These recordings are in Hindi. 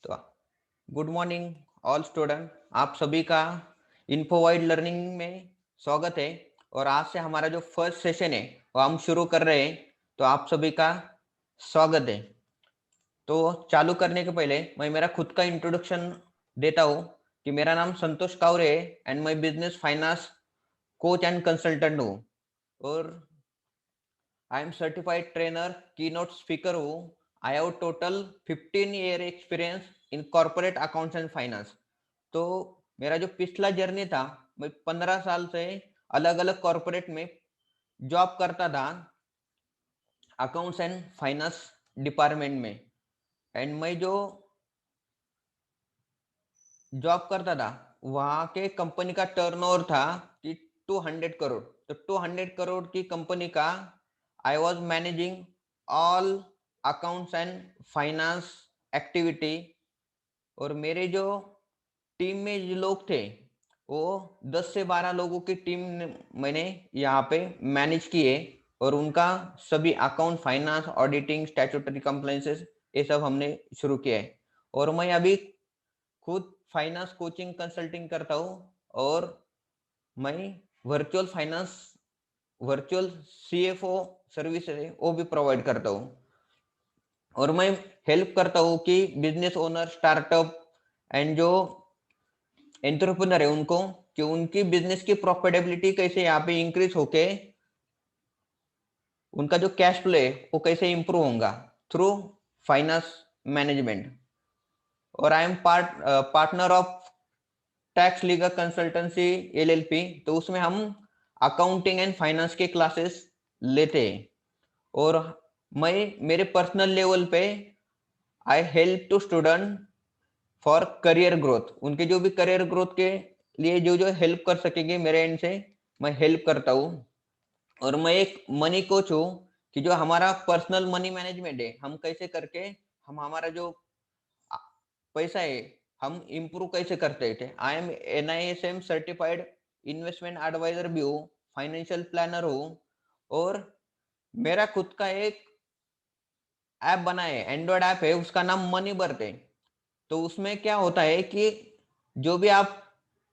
तो गुड मॉर्निंग ऑल स्टूडेंट। आप सभी का इन्फोवाइड लर्निंग में स्वागत है। और आज से हमारा जो फर्स्ट सेशन है वो हम शुरू कर रहे हैं। तो आप सभी का स्वागत है। तो चालू करने के पहले मैं मेरा खुद का इंट्रोडक्शन देता हूँ कि मेरा नाम संतोष कावरे है एंड मैं business finance coach and consultant हूँ। और I am certified trainer, keynote speaker हूँ। I have total 15 year experience in corporate accounts and finance. तो मेरा जो पिछला जर्नी था, मैं 15 साल से अलग अलग कॉर्पोरेट में जॉब करता था, अकाउंट्स एंड फाइनेंस डिपार्टमेंट में। एंड मैं जो जॉब करता था वहाँ के कंपनी का टर्नओवर था कि 200 करोड़। तो 200 करोड़ की कंपनी का I was managing all accounts and finance activity. और मेरे जो टीम में जो लोग थे वो 10 से 12 लोगों की टीम मैंने यहाँ पे मैनेज किए। और उनका सभी account, finance, auditing, statutory compliances ये सब हमने शुरू किया है। और मैं अभी खुद फाइनेंस कोचिंग कंसल्टिंग करता हूँ। और मैं virtual finance, virtual CFO service है वो भी प्रोवाइड करता हूँ। और मैं हेल्प करता हूँ कि बिजनेस ओनर, स्टार्टअप एंड जो एंटरप्रेन्योर है उनको, कि उनकी बिजनेस की प्रॉफिटेबिलिटी कैसे यहाँ पे इंक्रीज होके उनका जो कैश फ्लो है वो कैसे इंप्रूव होगा थ्रू फाइनेंस मैनेजमेंट। और I am partner of tax legal consultancy LLP. तो उसमें हम अकाउंटिंग एंड फाइनेंस के क्लासेस लेते हैं। और मैं मेरे पर्सनल लेवल पे I help to student for career growth. उनके जो भी करियर ग्रोथ के लिए जो जो हेल्प कर सकेंगे मेरे एंड से मैं हेल्प करता हूँ। और मैं एक मनी कोच हूँ कि जो हमारा पर्सनल मनी मैनेजमेंट है, हम कैसे करके हम हमारा जो पैसा है हम इम्प्रूव कैसे करते थे। I am NISM certified investment advisor भी हूँ, फाइनेंशियल प्लानर हूँ। और मेरा खुद का एक ऐप बना है, एंड्रॉयड ऐप है, उसका नाम मनी बर्थ है। तो उसमें क्या होता है कि जो भी आप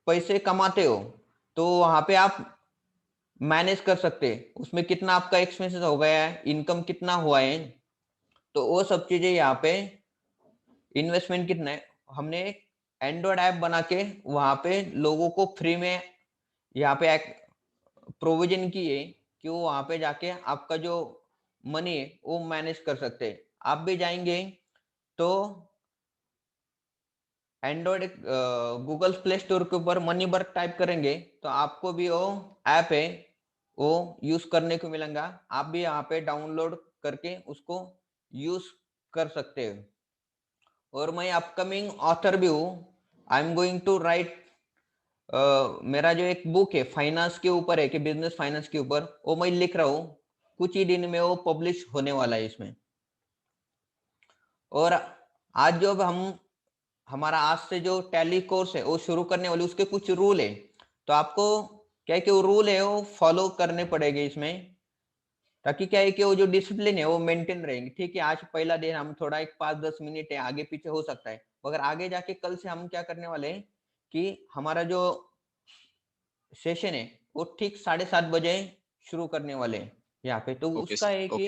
पैसे कमाते हो तो वहां पे आप मैनेज कर सकते हैं उसमें कितना आपका एक्सपेंसेस हो गया है, इनकम कितना हुआ है। तो वो सब चीजें यहाँ पे, इन्वेस्टमेंट कितना है, हमने एक एंड्रॉयड ऐप बना के वहां पे लोगों को फ्री में यहाँ पे प्रोविजन की है कि वो वहां पे जाके आपका जो मनी है वो मैनेज कर सकते हैं। आप भी जाएंगे तो एंड्रॉयड गूगल प्ले स्टोर के ऊपर मनी बर्क टाइप करेंगे तो आपको भी वो ऐप है वो यूज करने को मिलेगा। आप भी यहाँ पे डाउनलोड करके उसको यूज कर सकते हो। और मैं अपकमिंग ऑथर भी हूँ। I am going to write, मेरा जो एक बुक है फाइनेंस के ऊपर है कि बिजनेस फाइनेंस के ऊपर, वो मैं लिख रहा हूँ। कुछ ही दिन में वो पब्लिश होने वाला है इसमें। और आज जो अब हम हमारा आज से जो टैली कोर्स है वो शुरू करने वाले, उसके कुछ रूल है। तो आपको क्या है कि वो रूल है वो फॉलो करने पड़ेंगे इसमें, ताकि क्या है कि वो जो डिसिप्लिन है वो मेंटेन रहेंगे। ठीक है, आज पहला दिन हम थोड़ा एक 5-10 मिनट है आगे पीछे हो सकता है, मगर आगे जाके कल से हम क्या करने वाले हैं कि हमारा जो सेशन है वो ठीक 7:30 बजे शुरू करने वाले हैं यहाँ पे। तो ओके उसका सर। है कि ओके।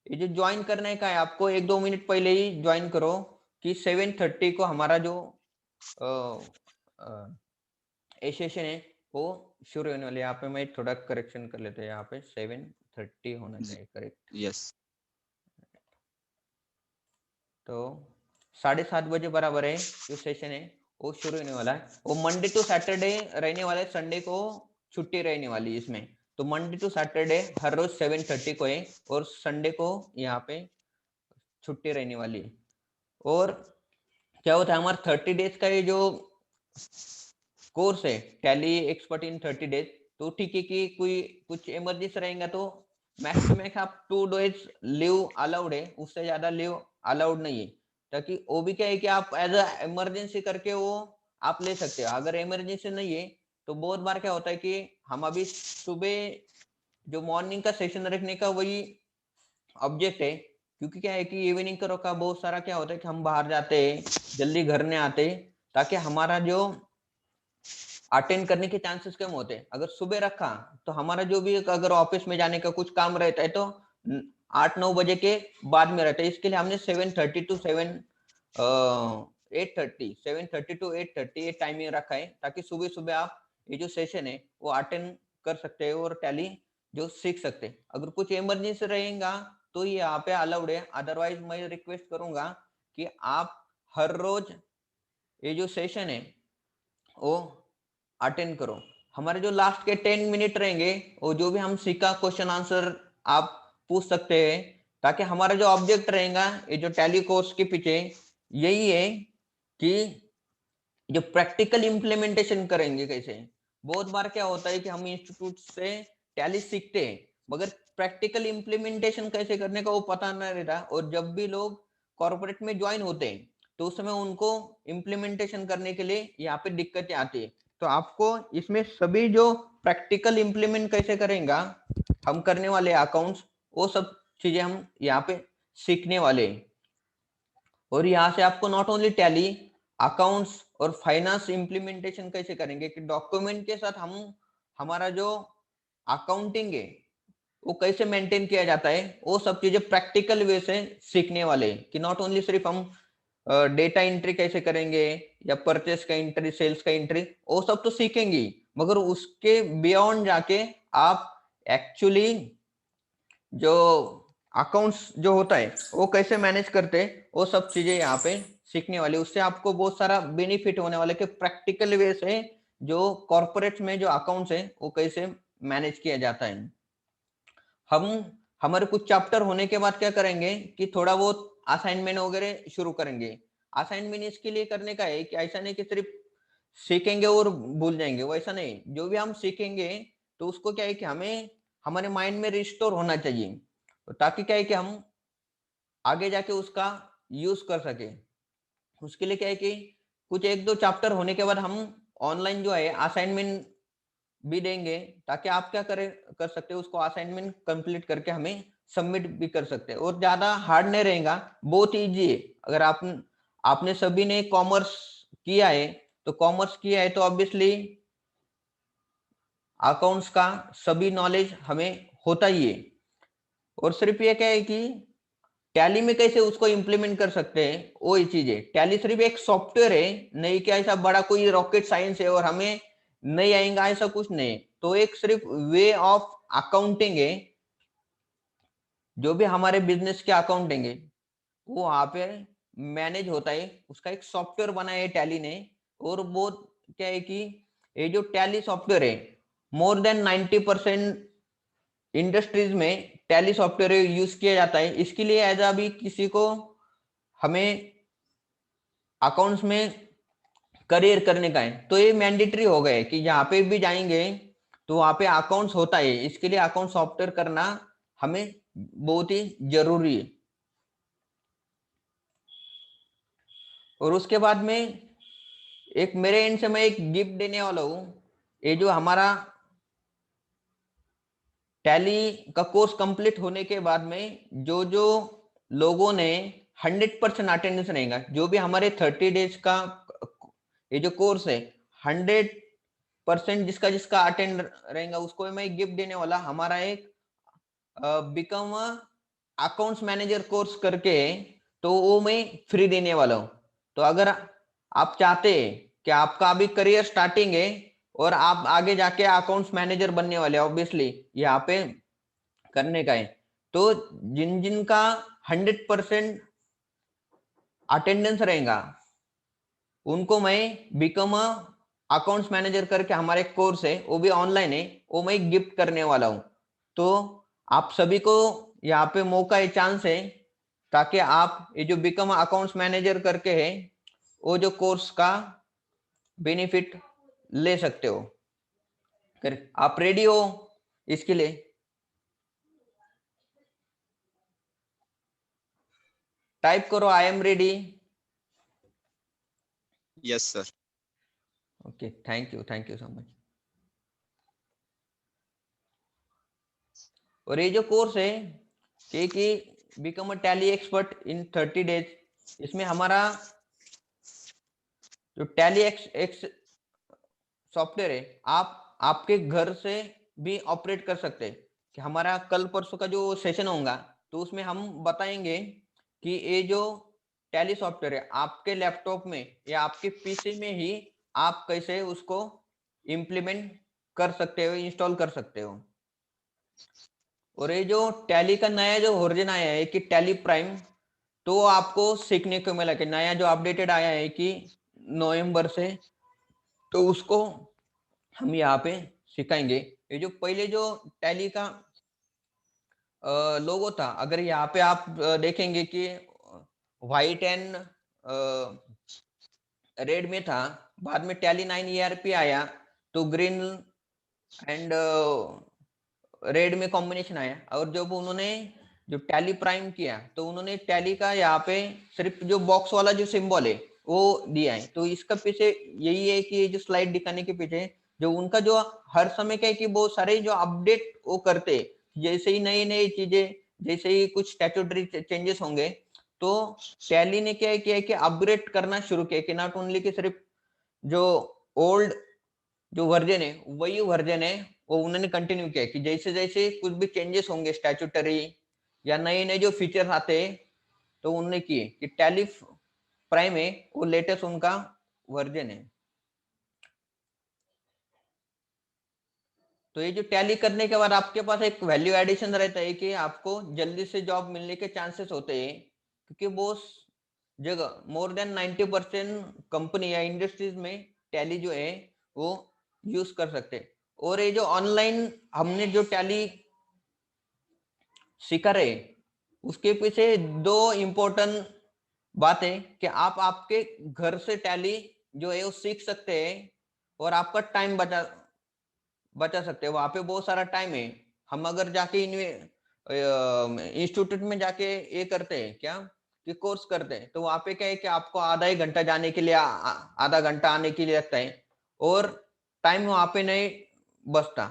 ये जो ज्वाइन करने का है आपको 1-2 मिनट पहले ही ज्वाइन करो कि 7:30 को हमारा जो ये सेशन है वो शुरू होने वाले। यहाँ पे मैं थोड़ा करेक्शन कर लेते हैं, यहाँ पे 7:30 होना चाहिए, करेक्ट। यस। तो 7:30 बजे बराबर है जो सेशन है वो शुरू होने वाला है। वो मंडे टू सैटरडे रहने वाला है, संडे को छुट्टी रहने वाली है इसमें। तो मंडे टू सैटरडे हर रोज 7:30 को है और संडे को यहाँ पे छुट्टी रहने वाली है। और क्या होता है हमारा 30 डेज का ये जो कोर्स है, टैली एक्सपर्ट इन 30 डेज। तो ठीक है कि कोई कुछ इमरजेंसी रहेगा तो मैक्स टू मैक्स आप 2 डेज लीव अलाउड है, उससे ज्यादा लीव अलाउड नहीं है। ताकि वो भी क्या है कि आप एज अ इमरजेंसी करके वो आप ले सकते हो। अगर इमरजेंसी नहीं है तो बहुत बार क्या होता है कि हम अभी सुबह जो मॉर्निंग का सेशन रखने का वही ऑब्जेक्ट है क्योंकि क्या है कि इवनिंग का बहुत सारा क्या होता है कि हम बाहर जाते हैं, जल्दी घर नहीं आते, ताकि हमारा जो अटेंड करने के चांसेस कम होते हैं। अगर सुबह रखा तो हमारा जो भी अगर ऑफिस में जाने का कुछ काम रहता है तो 8-9 बजे के बाद में रहता है। इसके लिए हमने 7:30 टू 8:30 ये टाइमिंग रखा है, ताकि सुबह सुबह आप ये जो सेशन है वो अटेंड कर सकते हैं और टैली जो सीख सकते हैं। अगर कुछ इमरजेंसी रहेगा तो ये यहाँ पे अलाउड है, अदरवाइज मैं रिक्वेस्ट करूंगा कि आप हर रोज ये जो सेशन है वो अटेंड करो। हमारे जो लास्ट के 10 मिनट रहेंगे वो जो भी हम सीखा क्वेश्चन आंसर आप पूछ सकते हैं, ताकि हमारा जो ऑब्जेक्ट रहेगा ये जो टैली कोर्स के पीछे यही है कि जो प्रैक्टिकल इम्प्लीमेंटेशन करेंगे कैसे। बहुत बार क्या होता है कि हम इंस्टीट्यूट से टैली सीखते हैं मगर प्रैक्टिकल इम्प्लीमेंटेशन कैसे करने का वो पता नहीं रहता, और जब भी लोग कॉर्पोरेट में ज्वाइन होते हैं तो उस समय उनको इम्प्लीमेंटेशन करने के लिए यहाँ पे दिक्कतें आती है। तो आपको इसमें सभी जो प्रैक्टिकल इम्प्लीमेंट कैसे करेंगे हम करने वाले अकाउंट्स, वो सब चीजें हम यहाँ पे सीखने वाले हैं। और यहाँ से आपको नॉट ओनली टैली, अकाउंट्स और फाइनेंस इम्प्लीमेंटेशन कैसे करेंगे कि डॉक्यूमेंट के साथ हम हमारा जो अकाउंटिंग है वो कैसे मेंटेन किया जाता है, वो सब चीजें प्रैक्टिकल वे से सीखने वाले हैं। कि नॉट ओनली सिर्फ हम डेटा एंट्री कैसे करेंगे या परचेस का एंट्री, सेल्स का एंट्री, वो सब तो सीखेंगे, मगर उसके बियॉन्ड जाके आप एक्चुअली जो अकाउंट्स जो होता है वो कैसे मैनेज करते हैं, वो सब चीजें यहाँ पे सीखने वाली। उससे आपको बहुत सारा बेनिफिट होने वाला है कि प्रैक्टिकल वे से जो कॉर्पोरेट में जो अकाउंट्स है वो कैसे मैनेज किया जाता है। हम हमारे कुछ चैप्टर होने के बाद क्या करेंगे कि थोड़ा बहुत असाइनमेंट वगैरह शुरू करेंगे। असाइनमेंट इसके लिए करने का है कि ऐसा नहीं कि सिर्फ सीखेंगे और भूल जाएंगे, वैसा नहीं। जो भी हम सीखेंगे तो उसको क्या है कि हमें हमारे माइंड में रिस्टोर होना चाहिए, तो ताकि क्या है कि हम आगे जाके उसका यूज कर सके। उसके लिए क्या है कि कुछ 1-2 चैप्टर होने के बाद हम ऑनलाइन जो है असाइनमेंट भी देंगे, ताकि आप क्या करें कर सकते हो उसको असाइनमेंट कंप्लीट करके हमें सबमिट भी कर सकते हैं। और ज्यादा हार्ड नहीं रहेगा, बहुत इजी है। अगर आपने सभी ने कॉमर्स किया है तो कॉमर्स किया है तो ऑब्वियसली अकाउंट्स का सभी नॉलेज हमें होता ही है। और सिर्फ ये क्या है कि टैली में कैसे उसको इंप्लीमेंट कर सकते हैं वो ही चीज है। टैली सिर्फ एक सॉफ्टवेयर है, नहीं कि ऐसा बड़ा कोई रॉकेट साइंस है और हमें नहीं आएगा ऐसा कुछ नहीं। तो एक सिर्फ वे ऑफ अकाउंटिंग है। जो भी हमारे बिजनेस के अकाउंटिंग है वो वहां पे मैनेज होता है, उसका एक सॉफ्टवेयर बनाया है टैली ने। और वो क्या है कि ये जो टैली सॉफ्टवेयर है मोर देन 90% इंडस्ट्रीज में टैली सॉफ्टवेयर यूज किया जाता है। इसके लिए एज अभी किसी को हमें अकाउंट्स में करियर करने का है तो ये मैंडेटरी हो गए कि जहाँ पे भी जाएंगे तो वहां पे अकाउंट्स होता है। इसके लिए अकाउंट सॉफ्टवेयर करना हमें बहुत ही जरूरी है। और उसके बाद में एक मेरे एंड से मैं एक गिफ्ट देने वाला हूँ। ये जो हमारा टैली का कोर्स कंप्लीट होने के बाद में जो जो लोगों ने 100% अटेंडेंस रहेगा, जो भी हमारे 30 डेज का ये जो कोर्स है 100% जिसका जिसका अटेंड रहेगा उसको मैं गिफ्ट देने वाला। हमारा एक बिकम अकाउंट्स मैनेजर कोर्स करके है, तो वो मैं फ्री देने वाला हूँ। तो अगर आप चाहते हैं कि आपका अभी करियर स्टार्टिंग है और आप आगे जाके अकाउंट्स मैनेजर बनने वाले ऑब्वियसली यहाँ पे करने का है, तो जिन जिन का 100% अटेंडेंस रहेगा उनको मैं बिकम अकाउंट्स मैनेजर करके हमारे कोर्स है वो भी ऑनलाइन है, वो मैं गिफ्ट करने वाला हूँ। तो आप सभी को यहाँ पे मौका है, चांस है, ताकि आप ये जो बिकम अकाउंट्स मैनेजर करके है वो जो कोर्स का बेनिफिट ले सकते हो। कर आप रेडी हो इसके लिए? टाइप करो I am ready. Yes sir. Okay, thank you so much. और ये जो कोर्स है कि become a tally expert in 30 days, इसमें हमारा जो टैली एक्स एक्स सॉफ्टवेयर है, आप आपके घर से भी ऑपरेट कर सकते हैं। कि हमारा कल परसों का जो सेशन होगा, तो उसमें हम बताएंगे कि ये जो टैली सॉफ्टवेयर है आपके लैपटॉप में या आपके पीसी में ही आप कैसे उसको इम्प्लीमेंट कर सकते हो, इंस्टॉल कर सकते हो। और ये जो टैली का नया जो वर्जन आया है कि टैली प्राइम, तो आपको सीखने को मिला कि नया जो अपडेटेड आया है कि नवंबर से, तो उसको हम यहाँ पे सिखाएंगे। ये जो पहले जो टैली का लोगो था, अगर यहाँ पे आप देखेंगे कि व्हाइट एंड रेड में था, बाद में टैली 9 ईआरपी आया तो ग्रीन एंड रेड में कॉम्बिनेशन आया। और जब उन्होंने जो टैली प्राइम किया, तो उन्होंने टैली का यहाँ पे सिर्फ जो बॉक्स वाला जो सिंबल है वो दिया है। तो इसका पीछे यही है कि ये जो स्लाइड दिखाने के पीछे जो उनका जो हर समय क्या है कि बहुत सारे जो अपडेट वो करते, जैसे ही नई नई चीजें, जैसे ही कुछ स्टैट्यूटरी चेंजेस होंगे, तो टैली ने क्या किया है कि अपग्रेड करना शुरू किया कि नॉट ओनली कि सिर्फ जो ओल्ड जो वर्जन है वही वर्जन है, वो उन्होंने कंटिन्यू किया कि जैसे जैसे कुछ भी चेंजेस होंगे स्टैट्यूटरी या नए नए जो फीचर्स आते हैं, तो उन्होंने किए कि टैली प्राइम है वो लेटेस्ट उनका वर्जन है। तो ये जो टैली करने के बाद आपके पास एक वैल्यू एडिशन रहता है कि आपको जल्दी से जॉब मिलने के चांसेस होते हैं, क्योंकि बहुत जगह मोर देन 90% कंपनी या इंडस्ट्रीज में टैली जो है वो यूज कर सकते हैं। और ये जो ऑनलाइन हमने जो टैली सीखा रहे, उसके पीछे दो इम्पोर्टेंट बात है कि आप आपके घर से टैली जो है वो सीख सकते हैं और आपका टाइम बचा बचा सकते हैं। वहां पे बहुत सारा टाइम है। हम अगर जाके इंस्टीट्यूट में जाके ये करते हैं क्या कि कोर्स करते हैं, तो वहां पे क्या है कि आपको आधा ही घंटा जाने के लिए आधा घंटा आने के लिए लगता है और टाइम वहां पे नहीं बचता।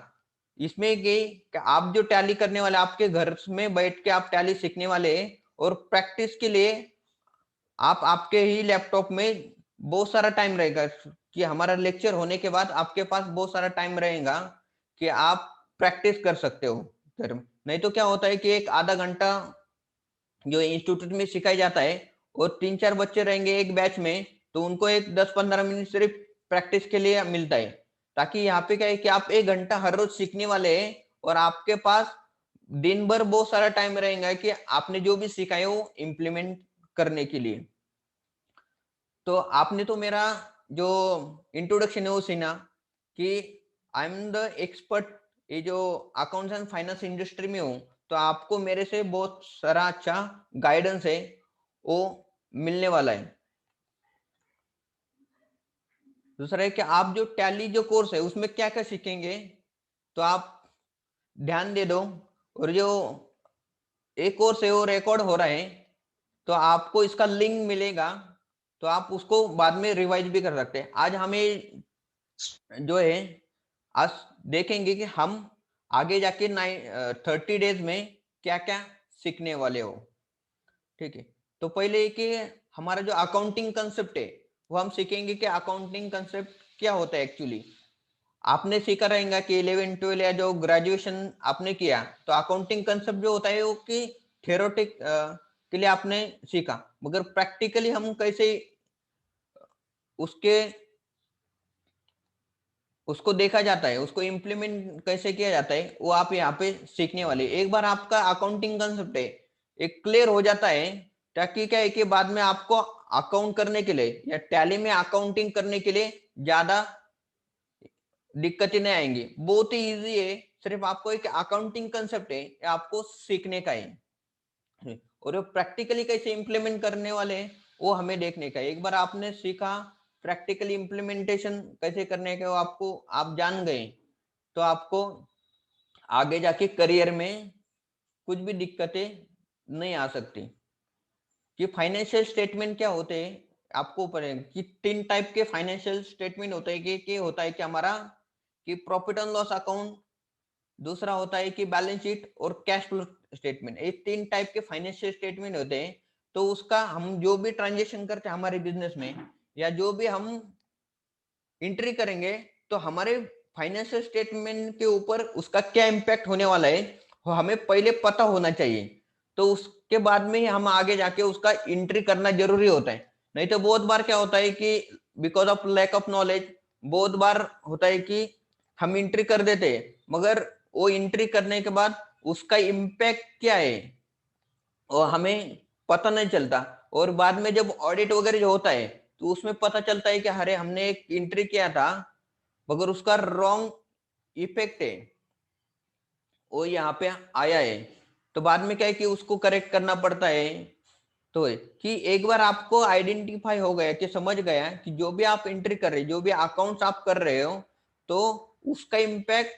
इसमें कि आप जो टैली करने वाले आपके घर में बैठ के आप टैली सीखने वाले हैं, और प्रैक्टिस के लिए आप आपके ही लैपटॉप में बहुत सारा टाइम रहेगा कि हमारा लेक्चर होने के बाद आपके पास बहुत सारा टाइम रहेगा कि आप प्रैक्टिस कर सकते हो घर में। नहीं तो क्या होता है कि एक आधा घंटा जो इंस्टीट्यूट में सिखाया जाता है और 3-4 बच्चे रहेंगे एक बैच में, तो उनको एक 10-15 मिनट सिर्फ प्रैक्टिस के लिए मिलता है। ताकि यहाँ पे क्या है कि आप 1 घंटा हर रोज सीखने वाले हैं और आपके पास दिन भर बहुत सारा टाइम रहेगा कि आपने जो भी सीखा है वो इम्प्लीमेंट करने के लिए। तो आपने तो मेरा जो इंट्रोडक्शन है वो सुना कि आई एम द एक्सपर्ट, ये जो अकाउंट्स एंड फाइनेंस इंडस्ट्री में हूँ, तो आपको मेरे से बहुत सारा अच्छा गाइडेंस है वो मिलने वाला है। दूसरा है कि आप जो टैली जो कोर्स है उसमें क्या क्या सीखेंगे, तो आप ध्यान दे दो। और जो एक कोर्स है वो रिकॉर्ड हो रहा है, तो आपको इसका लिंक मिलेगा, तो आप उसको बाद में रिवाइज भी कर सकते हैं। आज हमें जो है आज देखेंगे कि हम आगे जाके 30 डेज में क्या क्या सीखने वाले हो। ठीक है, तो पहले कि हमारा जो अकाउंटिंग कंसेप्ट है वो हम सीखेंगे कि अकाउंटिंग कंसेप्ट क्या होता है एक्चुअली। आपने सीखा रहेगा कि 11-12 या जो ग्रेजुएशन आपने किया, तो अकाउंटिंग कंसेप्ट जो होता है वो कि थियोरेटिक के लिए आपने सीखा, मगर प्रैक्टिकली हम कैसे उसके उसको देखा जाता है, उसको इम्प्लीमेंट कैसे किया जाता है, वो आप यहाँ पे सीखने वाले। एक बार आपका अकाउंटिंग कंसेप्ट है एक क्लियर हो जाता है, ताकि क्या है कि बाद में आपको अकाउंट करने के लिए या टैली में अकाउंटिंग करने के लिए ज्यादा दिक्कतें नहीं आएंगी, बहुत ही इजी है। सिर्फ आपको एक अकाउंटिंग कंसेप्ट है आपको सीखने का है, और प्रैक्टिकली कैसे इंप्लीमेंट करने वाले हैं वो हमें देखने का है। एक बार आपने सीखा प्रैक्टिकली इंप्लीमेंटेशन कैसे करने का, वो आपको आप जान गए, तो आपको आगे जाके करियर में कुछ भी दिक्कतें नहीं आ सकती। कि फाइनेंशियल स्टेटमेंट क्या होते हैं, आपको ऊपर है कि 3 टाइप के फाइनेंशियल स्टेटमेंट होते हैं कि होता है कि हमारा कि प्रॉफिट एंड लॉस अकाउंट, दूसरा होता है कि बैलेंस शीट और कैश फ्लो स्टेटमेंट, ये 3 टाइप के फाइनेंशियल स्टेटमेंट होते हैं। तो उसका हम जो भी ट्रांजेक्शन करते हैं हमारे बिजनेस में, या जो भी हम एंट्री करेंगे, तो हमारे फाइनेंशियल स्टेटमेंट के ऊपर उसका क्या इम्पैक्ट होने वाला है वो हमें पहले पता होना चाहिए। तो उसके बाद में ही हम आगे जाके उसका एंट्री करना जरूरी होता है। नहीं तो बहुत बार क्या होता है कि because of lack of knowledge बहुत बार होता है कि हम एंट्री कर देते हैं, मगर वो एंट्री करने के बाद उसका इम्पैक्ट क्या है और हमें पता नहीं चलता। और बाद में जब ऑडिट वगैरह जो होता है तो उसमें पता चलता है कि अरे हमने एक एंट्री किया था मगर उसका रॉन्ग इफेक्ट है वो यहाँ पे आया है। तो बाद में क्या है कि उसको करेक्ट करना पड़ता है। तो है कि एक बार आपको आइडेंटिफाई हो गया कि समझ गया कि जो भी आप एंट्री कर रहे हो, जो भी अकाउंट्स आप कर रहे हो, तो उसका इम्पैक्ट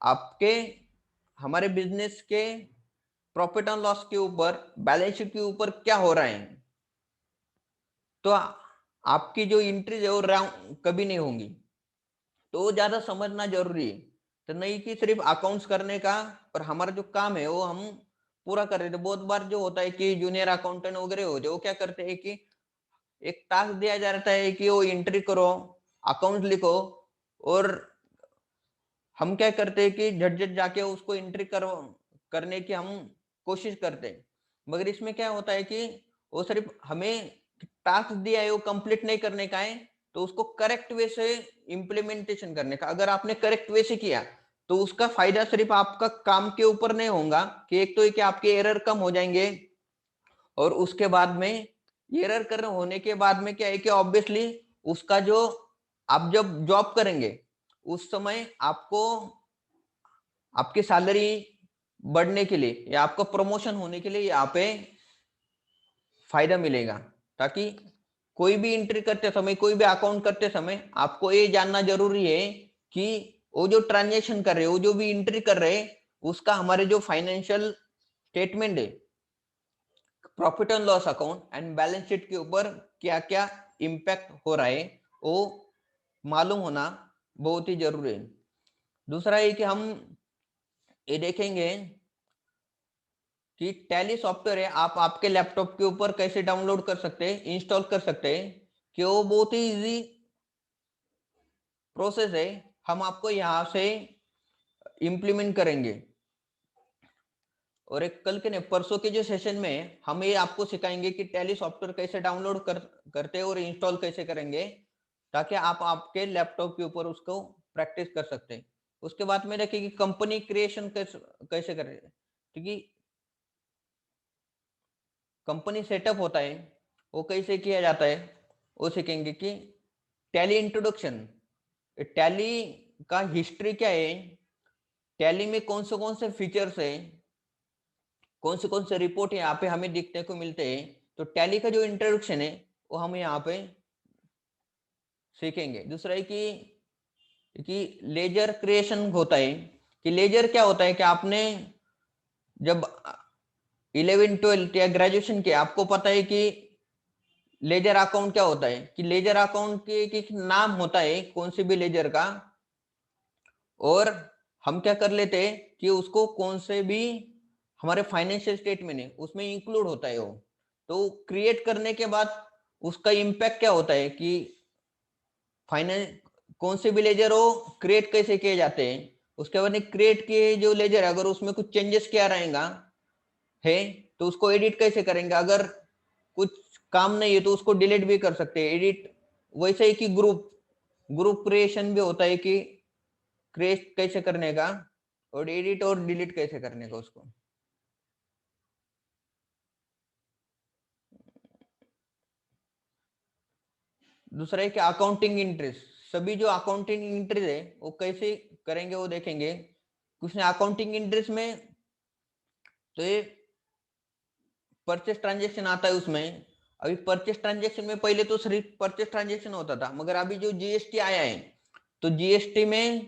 आपके हमारे बिजनेस के प्रॉफिट एंड लॉस के ऊपर, बैलेंस शीट के ऊपर क्या हो रहा है, तो आपकी जो एंट्रीज है वो रॉन्ग कभी नहीं होंगी। तो वो ज्यादा समझना जरूरी है। तो नहीं कि सिर्फ अकाउंट्स करने का और हमारा जो काम है वो हम पूरा कर रहे थे। बहुत बार जो होता है कि जूनियर अकाउंटेंट वगैरह होते हैं वो क्या करते हैं कि एक टास्क दिया जाता है कि वो एंट्री करो, अकाउंट लिखो, और हम क्या करते हैं कि झट झट जाके उसको एंट्री करो करने की हम कोशिश करते हैं। मगर इसमें क्या होता है कि वो सिर्फ हमें टास्क दिया है वो कंप्लीट नहीं करने का है, तो उसको करेक्ट वे से इम्प्लीमेंटेशन करने का। अगर आपने करेक्ट वे से किया तो उसका फायदा सिर्फ आपका काम के ऊपर नहीं होगा कि एक तो ये कि आपके एरर कम हो जाएंगे, और उसके बाद में एरर कर होने के बाद में क्या है कि ऑब्वियसली उसका जो आप जब जॉब करेंगे उस समय आपको आपकी सैलरी बढ़ने के लिए या आपका प्रमोशन होने के लिए यहाँ पे फायदा मिलेगा। ताकि कोई भी एंट्री करते समय, कोई भी अकाउंट करते समय आपको ये जानना जरूरी है कि वो जो ट्रांजेक्शन कर रहे हो, वो जो भी एंट्री कर रहे हैं, उसका हमारे जो फाइनेंशियल स्टेटमेंट है, profit and loss account and balance sheet के ऊपर क्या क्या इम्पैक्ट हो रहा है वो मालूम होना बहुत ही जरूरी है। दूसरा है कि हम ये देखेंगे कि टैली सॉफ्टवेयर है, आप आपके लैपटॉप के ऊपर कैसे डाउनलोड कर सकते हैं, इंस्टॉल कर सकते हैं, कि वो बहुत ही इजी प्रोसेस है। हम आपको यहाँ से इम्प्लीमेंट करेंगे। और एक कल के ने परसों के जो सेशन में हम ये आपको सिखाएंगे कि टैली सॉफ्टवेयर कैसे डाउनलोड करते हैं और इंस्टॉल कैसे करेंगे, ताकि आप आपके लैपटॉप के ऊपर उसको प्रैक्टिस कर सकते हैं। उसके बाद में देखिए कि कंपनी क्रिएशन कैसे करें, क्योंकि कंपनी सेटअप होता है वो कैसे किया जाता है वो सीखेंगे। कि टैली इंट्रोडक्शन, टैली का हिस्ट्री क्या है, टैली में कौन से फीचर्स है, कौन से रिपोर्ट यहाँ पे हमें देखने को मिलते हैं। तो टैली का जो इंट्रोडक्शन है वो हम यहाँ पे सीखेंगे। दूसरा है कि लेजर क्रिएशन होता है। कि लेजर क्या होता है कि आपने जब 11 12 या ग्रेजुएशन किया, आपको पता है कि लेजर अकाउंट क्या होता है, कि लेजर अकाउंट के एक नाम होता है कौन से भी लेजर का, और हम क्या कर लेते हैं कि उसको कौन से भी हमारे फाइनेंशियल स्टेटमेंट है उसमें इंक्लूड होता है वो। तो क्रिएट करने के बाद उसका इम्पैक्ट क्या होता है कि फाइनेंस कौन से भी लेजर हो क्रिएट कैसे किए जाते हैं। उसके बाद क्रिएट किए जो लेजर है अगर उसमें कुछ चेंजेस किया रहेगा है तो उसको एडिट कैसे करेंगे। अगर कुछ काम नहीं है तो उसको डिलीट भी कर सकते हैं, एडिट। वैसे ही कि ग्रुप ग्रुप क्रिएशन भी होता है कि क्रिएट कैसे करने का और एडिट और डिलीट कैसे करने का उसको। दूसरा है कि अकाउंटिंग एंट्रीज, सभी जो अकाउंटिंग एंट्रीज है वो कैसे करेंगे वो देखेंगे। कुछ अकाउंटिंग एंट्रीज में तो ये परचेस ट्रांजेक्शन आता है उसमें। अभी परचेस ट्रांजेक्शन में पहले तो सिर्फ परचेस ट्रांजेक्शन होता था, मगर अभी जो जीएसटी आया है तो जीएसटी में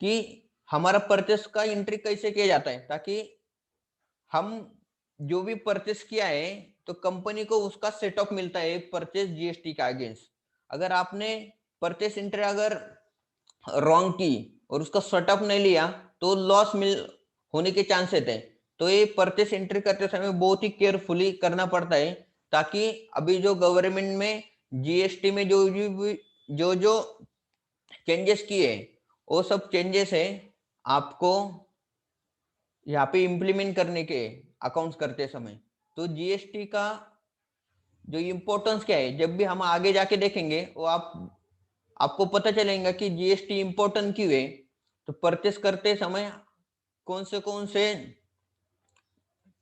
कि हमारा परचेस का एंट्री कैसे किया जाता है, ताकि हम जो भी परचेस किया है तो कंपनी को उसका सेट ऑफ मिलता है परचेस जीएसटी का अगेंस्ट। अगर आपने परचेस एंट्री अगर रॉन्ग की और उसका सेटअप नहीं लिया तो लॉस मिल होने के चांसेस है। तो ये परचेस एंट्री करते समय बहुत ही केयरफुली करना पड़ता है, ताकि अभी जो गवर्नमेंट में जीएसटी में जो जो चेंजेस किए वो सब चेंजेस है आपको यहाँ पे इम्प्लीमेंट करने के अकाउंट्स करते समय। तो जीएसटी का जो इम्पोर्टेंस क्या है, जब भी हम आगे जाके देखेंगे वो आपको पता चलेगा कि जीएसटी इम्पोर्टेंट क्यों है। तो परचेस करते समय कौन से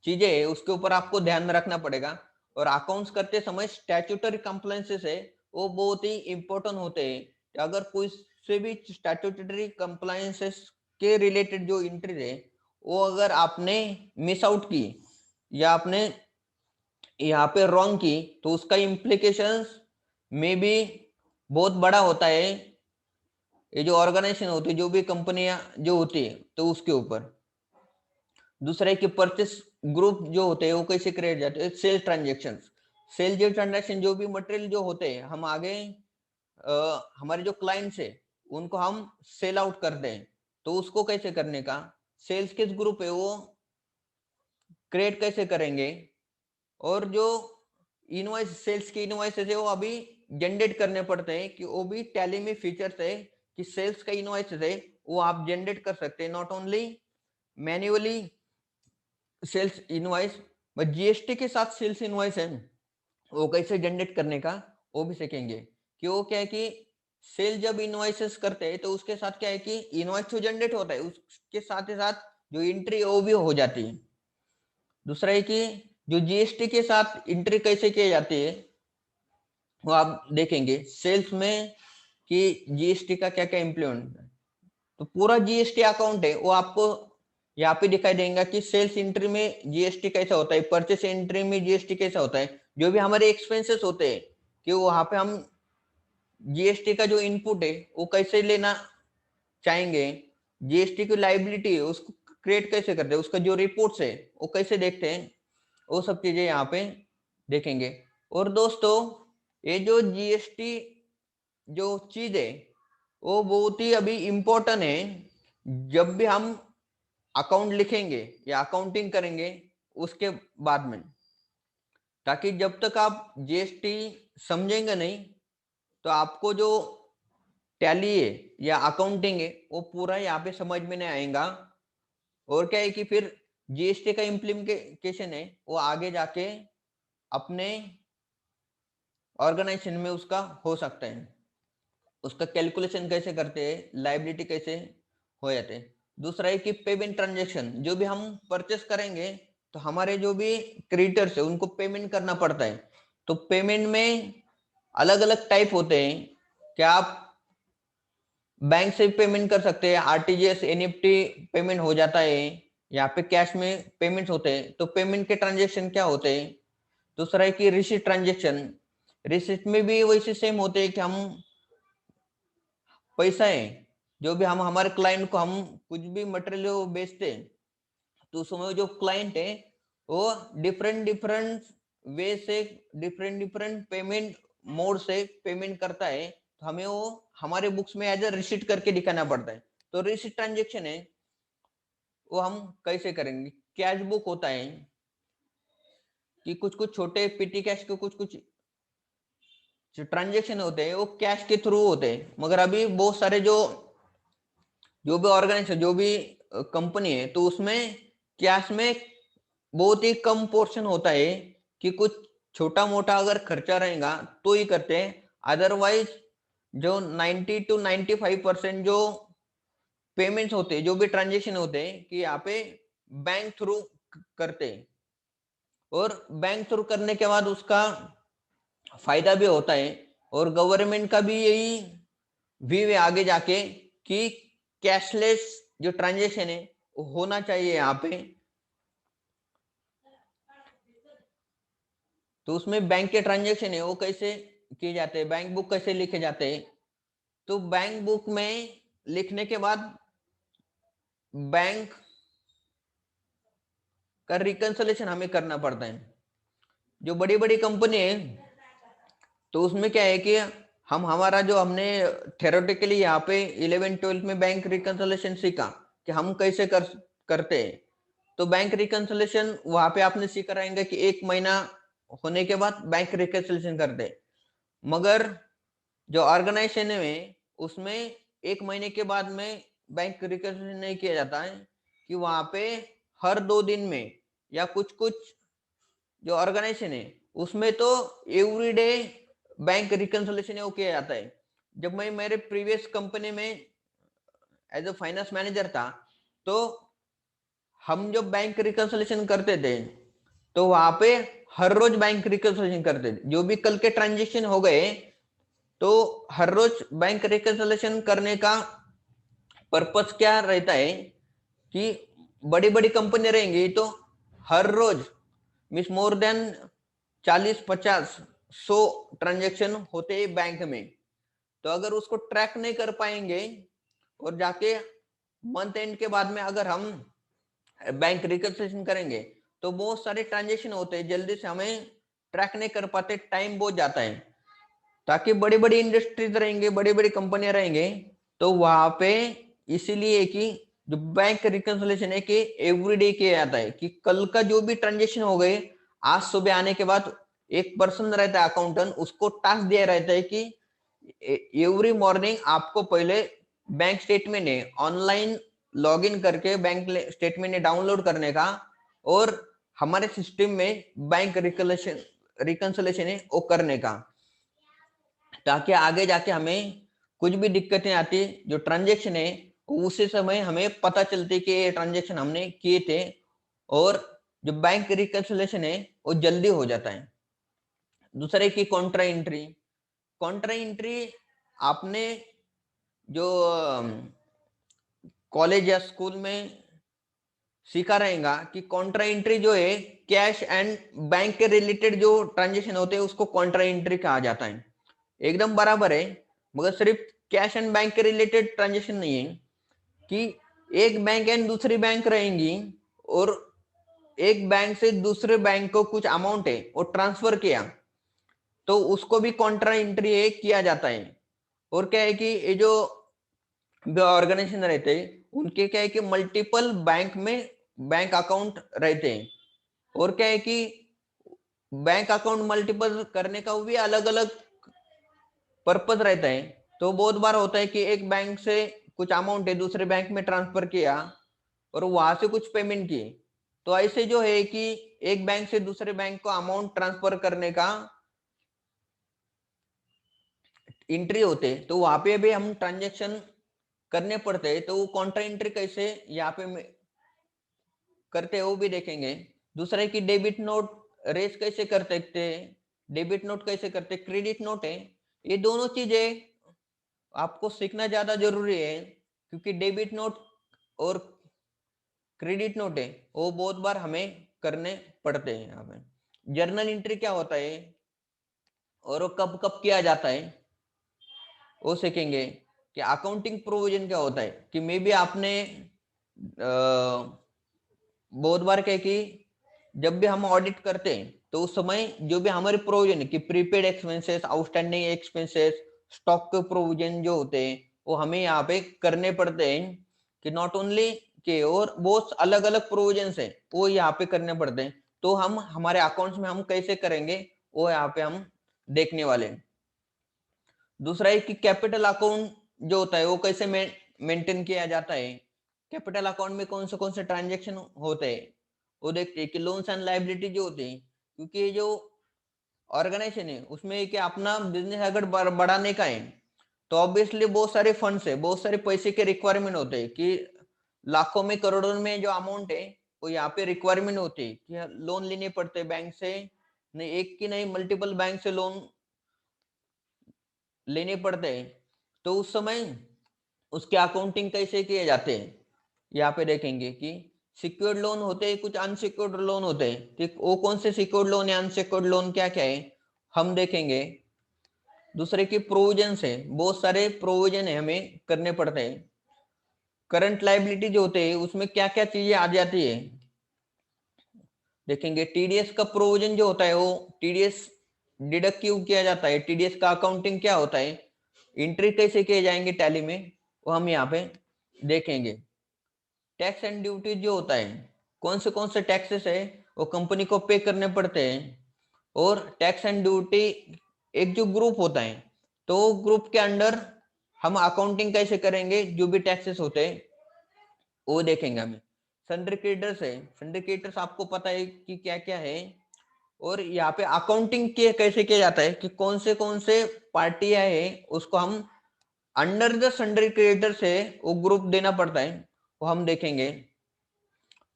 चीजें है उसके ऊपर आपको ध्यान रखना पड़ेगा। और अकाउंट्स करते समय स्टैट्यूटरी कंप्लायंसेस है वो बहुत ही इंपॉर्टेंट होते हैं। अगर कोई से भी स्टैट्यूटरी कंप्लायंसेस के रिलेटेड जो एंट्री है वो अगर आपने मिस आउट की या आपने यहाँ पे रॉन्ग की, तो उसका इम्प्लीकेशंस में भी बहुत बड़ा होता है। ये जो ऑर्गेनाइजेशन होती है, जो भी कंपनियां जो होती है, तो उसके ऊपर दूसरा है कि परचेस ग्रुप जो होते हैं वो कैसे क्रिएट जाते हैं। सेल ट्रांजेक्शन, सेल जो ट्रांजेक्शन जो भी मटेरियल जो होते हैं हम आगे हमारे जो क्लाइंट्स है उनको हम सेल आउट करते हैं, तो उसको कैसे करने का, सेल्स किस ग्रुप है वो क्रिएट कैसे करेंगे। और जो इनवॉइस सेल्स के इनवॉइसेस है वो अभी जनरेट करने पड़ते हैं, कि वो भी टैली में फीचर्स है कि सेल्स का इनवॉइस है वो आप जनरेट कर सकते हैं, not only manually sales invoice, but GST के साथ सेल्स इनवॉइस है वो कैसे जनरेट करने का वो भी सीखेंगे। कि वो क्या है कि सेल जब इनवॉइसेस करते हैं तो उसके साथ क्या है कि इनवॉइस तो जनरेट होता है, उसके साथ ही साथ जो एंट्री है वो भी हो जाती है। दूसरा है कि जो जीएसटी के साथ एंट्री कैसे की जाती है वो आप देखेंगे सेल्स में कि जीएसटी का क्या क्या इम्प्लीमेंट है। तो पूरा जीएसटी अकाउंट है वो आपको यहाँ पे दिखाई देगा कि सेल्स एंट्री में जीएसटी कैसा होता है, परचेस एंट्री में जीएसटी कैसा होता है, जो भी हमारे एक्सपेंसेस होते हैं कि वहां पे हम जीएसटी का जो इनपुट है वो कैसे लेना चाहेंगे, जीएसटी की लाइबिलिटी है उसको क्रिएट कैसे करते हैं, उसका जो रिपोर्ट्स है वो कैसे देखते हैं, वो सब चीजें यहाँ पे देखेंगे। और दोस्तों ये जो जीएसटी जो चीज है वो बहुत ही अभी इम्पोर्टेंट है। जब भी हम अकाउंट लिखेंगे या अकाउंटिंग करेंगे उसके बाद में, ताकि जब तक आप जीएसटी समझेंगे नहीं तो आपको जो टैली है या अकाउंटिंग है वो पूरा यहाँ पे समझ में नहीं आएगा। और क्या है कि फिर जीएसटी का इम्प्लीमेंटेशन है वो आगे जाके अपने ऑर्गेनाइजेशन में उसका हो सकता है, उसका कैलकुलेशन कैसे करते हैं, लाइबिलिटी कैसे हो जाते हैं। दूसरा है कि पेमेंट ट्रांजेक्शन, जो भी हम परचेस करेंगे तो हमारे जो भी क्रेडिटर्स है उनको पेमेंट करना पड़ता है। तो पेमेंट में अलग अलग टाइप होते हैं, क्या आप बैंक से पेमेंट कर सकते हैं, आरटीजीएस एनईएफटी पेमेंट हो जाता है, यहाँ पे कैश में पेमेंट होते हैं। तो पेमेंट के ट्रांजेक्शन क्या होते हैं। दूसरा है कि रिसिप्ट ट्रांजेक्शन, रिसिप्ट में भी वैसे सेम होते हैं कि हम पैसा है जो भी हम हमारे क्लाइंट को हम कुछ भी मटेरियल बेचते हैं, तो उसमें जो क्लाइंट है वो डिफरेंट डिफरेंट वे से डिफरेंट डिफरेंट पेमेंट मोड से पेमेंट करता है, तो हमें वो हमारे बुक्स में एज अ रिसिप्ट करके दिखाना पड़ता है। तो रिसिप्ट ट्रांजेक्शन है वो हम कैसे करेंगे। कैश बुक होता है कि कुछ कुछ छोटे पिटी कैश के कुछ कुछ जो ट्रांजेक्शन होते हैं वो कैश के थ्रू होते हैं, मगर अभी बहुत सारे जो जो भी ऑर्गेनाइजेशन जो भी कंपनी है तो उसमें कैश में बहुत ही कम पोर्शन होता है, कि कुछ छोटा मोटा अगर खर्चा रहेगा तो ही करते हैं, अदरवाइज जो 90 to 95% जो पेमेंट्स होते हैं जो भी ट्रांजेक्शन होते हैं कि यहाँ पे बैंक थ्रू करते हैं। और बैंक थ्रू करने के बाद उसका फायदा भी होता है, और गवर्नमेंट का भी यही व्यू है आगे जाके कि कैशलेस जो ट्रांजेक्शन है वो होना चाहिए यहाँ पे। तो उसमें बैंक के ट्रांजेक्शन है वो कैसे किए जाते हैं, बैंक बुक कैसे लिखे जाते हैं। तो बैंक बुक में लिखने के बाद बैंक का रिकंसलेशन हमें करना पड़ता है। जो बड़ी बड़ी कंपनी है तो उसमें क्या है कि हम हमारा जो हमने थेरोटिकली यहाँ पे 11 12 में बैंक रिकंसलेशन सीखा कि हम कैसे करते हैं। तो बैंक रिकंसिलिएशन वहां पे आपने सीखा रहेंगे कि 1 महीना होने के बाद बैंक रिकंसिलिएशन करते, मगर जो ऑर्गेनाइजेशन में उसमें 1 महीने के बाद में बैंक रिकंसिलिएशन नहीं किया जाता है, कि वहां पे हर 2 दिन में या कुछ-कुछ जो ऑर्गेनाइजेशन है उसमें तो एवरीडे बैंक रिकंसिलिएशन वो किया जाता है। जब मैं मेरे प्रीवियस कंपनी में एज अ फाइनेंस मैनेजर था, तो हम जब बैंक रिकंसिलिएशन करते थे, तो वहां पे हर रोज बैंक रिकंसिलिएशन करते थे। जो भी कल के ट्रांजेक्शन हो गए, तो हर रोज बैंक रिकंसिलिएशन करने का पर्पस क्या रहता है कि बड़ी बड़ी कंपनी रहेंगी तो हर रोज मीन्स मोर देन 40, 50, 100 ट्रांजेक्शन होते हैं बैंक में। तो अगर उसको ट्रैक नहीं कर पाएंगे और जाके मंथ एंड के बाद में अगर हम बैंक रिकंसिलिएशन करेंगे, तो बहुत सारे ट्रांजेक्शन होते हैं, जल्दी से हमें ट्रैक नहीं कर पाते, टाइम बहुत जाता है। ताकि बड़ी बड़ी इंडस्ट्रीज रहेंगे, बड़ी बड़ी कंपनियां रहेंगे, तो वहां पे इसीलिए कि जो बैंक रिकंसिलिएशन है कि एवरीडे किया जाता है, कि कल का जो भी ट्रांजेक्शन हो गए, आज सुबह आने के बाद एक पर्सन रहता है अकाउंटेंट, उसको टास्क दिया रहता है कि एवरी मॉर्निंग आपको पहले बैंक स्टेटमेंट है ऑनलाइन लॉगिन करके बैंक स्टेटमेंट है डाउनलोड करने का, और हमारे सिस्टम में बैंक रिकंसिलिएशन है वो करने का, ताकि आगे जाके हमें कुछ भी दिक्कतें आती, जो ट्रांजेक्शन है उसी समय हमें पता चलती कि ये ट्रांजेक्शन हमने किए थे, और जो बैंक रिकंसिलिएशन है वो जल्दी हो जाता है। दूसरे की कॉन्ट्रा एंट्री आपने जो कॉलेज या स्कूल में सीखा रहेगा कि कॉन्ट्रा एंट्री जो है कैश एंड बैंक के रिलेटेड जो ट्रांजेक्शन होते हैं उसको कॉन्ट्रा एंट्री कहा जाता है। एकदम बराबर है, मगर सिर्फ कैश एंड बैंक के रिलेटेड ट्रांजेक्शन नहीं है, कि एक बैंक एंड दूसरी बैंक रहेंगी और एक बैंक से दूसरे बैंक को कुछ अमाउंट है वो ट्रांसफर किया, तो उसको भी कॉन्ट्रा एंट्री किया जाता है। और क्या है कि ये जो ऑर्गेनाइजेशन रहते हैं उनके क्या है कि मल्टीपल बैंक में बैंक अकाउंट रहते हैं, और क्या है कि बैंक अकाउंट मल्टीपल करने का वो भी अलग अलग पर्पज रहता है। तो बहुत बार होता है कि एक बैंक से कुछ अमाउंट है दूसरे बैंक में ट्रांसफर किया और वहां से कुछ पेमेंट की, तो ऐसे जो है कि एक बैंक से दूसरे बैंक को अमाउंट ट्रांसफर करने का एंट्री होते, तो वहां पे भी हम ट्रांजेक्शन करने पड़ते हैं। तो वो कॉन्ट्रा एंट्री कैसे यहाँ पे करते हैं वो भी देखेंगे। दूसरा है कि डेबिट नोट रेस कैसे कर सकते हैं, डेबिट नोट कैसे करते, क्रेडिट नोट है, ये दोनों चीजें आपको सीखना ज्यादा जरूरी है, क्योंकि डेबिट नोट और क्रेडिट नोट है वो बहुत बार हमें करने पड़ते हैं। यहाँ पे जर्नल एंट्री क्या होता है और वो कब कब किया जाता है वो सीखेंगे। कि अकाउंटिंग प्रोविजन क्या होता है, कि मे बी आपने बहुत बार क्या है कि जब भी हम ऑडिट करते हैं तो उस समय जो भी हमारे प्रोविजन है कि prepaid expenses, outstanding expenses, stock के प्रोविजन जो होते हैं वो हमें यहाँ पे करने पड़ते हैं, कि नॉट ओनली के और बहुत अलग अलग प्रोविजन है वो यहाँ पे करने पड़ते हैं। तो हम हमारे अकाउंट्स में हम कैसे करेंगे वो यहाँ पे हम देखने वाले हैं। दूसरा है कि कैपिटल अकाउंट जो होता है वो कैसे मेंटेन किया जाता है, कैपिटल अकाउंट में कौन से ट्रांजेक्शन होते हैं वो देखते हैं। कि लोन्स एंड लाइबिलिटी जो होते हैं, क्योंकि ये जो ऑर्गेनाइजेशन है उसमें कि अपना बिजनेस अगर बढ़ाने का है, तो ऑब्वियसली बहुत सारे फंड्स है, बहुत सारे पैसे के रिक्वायरमेंट होते हैं, कि लाखों में करोड़ों में जो अमाउंट है वो यहाँ पे रिक्वायरमेंट होती है, कि लोन लेने पड़ते हैं बैंक से, नहीं एक की नहीं मल्टीपल बैंक से लोन लेने पड़ते हैं। तो उस समय उसके अकाउंटिंग कैसे किए जाते हैं यहाँ पे देखेंगे। कि सिक्योर्ड लोन होते हैं, कुछ अनसिक्योर्ड लोन होते हैं, ठीक, वो कौन से सिक्योर्ड लोन या अनसिक्योर्ड लोन क्या क्या है हम देखेंगे। दूसरे की प्रोविजन है, बहुत सारे प्रोविजन है हमें करने पड़ते हैं। करंट लाइबिलिटी जो होते हैं उसमें क्या क्या चीजें आ जाती है देखेंगे। टीडीएस का प्रोविजन जो होता है वो टीडीएस डिडक्ट क्यों किया जाता है, टीडीएस का अकाउंटिंग क्या होता है, एंट्री कैसे किए जाएंगे टैली में, वो हम यहाँ पे देखेंगे। टैक्स एंड ड्यूटी जो होता है कौन से टैक्सेस है वो कंपनी को पे करने पड़ते हैं, और टैक्स एंड ड्यूटी एक जो ग्रुप होता है, तो ग्रुप के अंडर हम अकाउंटिंग कैसे करेंगे, जो भी टैक्सेस होते हैं वो देखेंगे हमें। सन्ड्री क्रेडिटर्स है, सन्ड्री क्रेडिटर्स आपको पता है कि क्या क्या है, और यहाँ पे अकाउंटिंग के कैसे किया जाता है कि कौन से पार्टियां है उसको हम अंडर द सन्ड्री क्रेडिटर्स है वो ग्रुप देना पड़ता है, वो हम देखेंगे।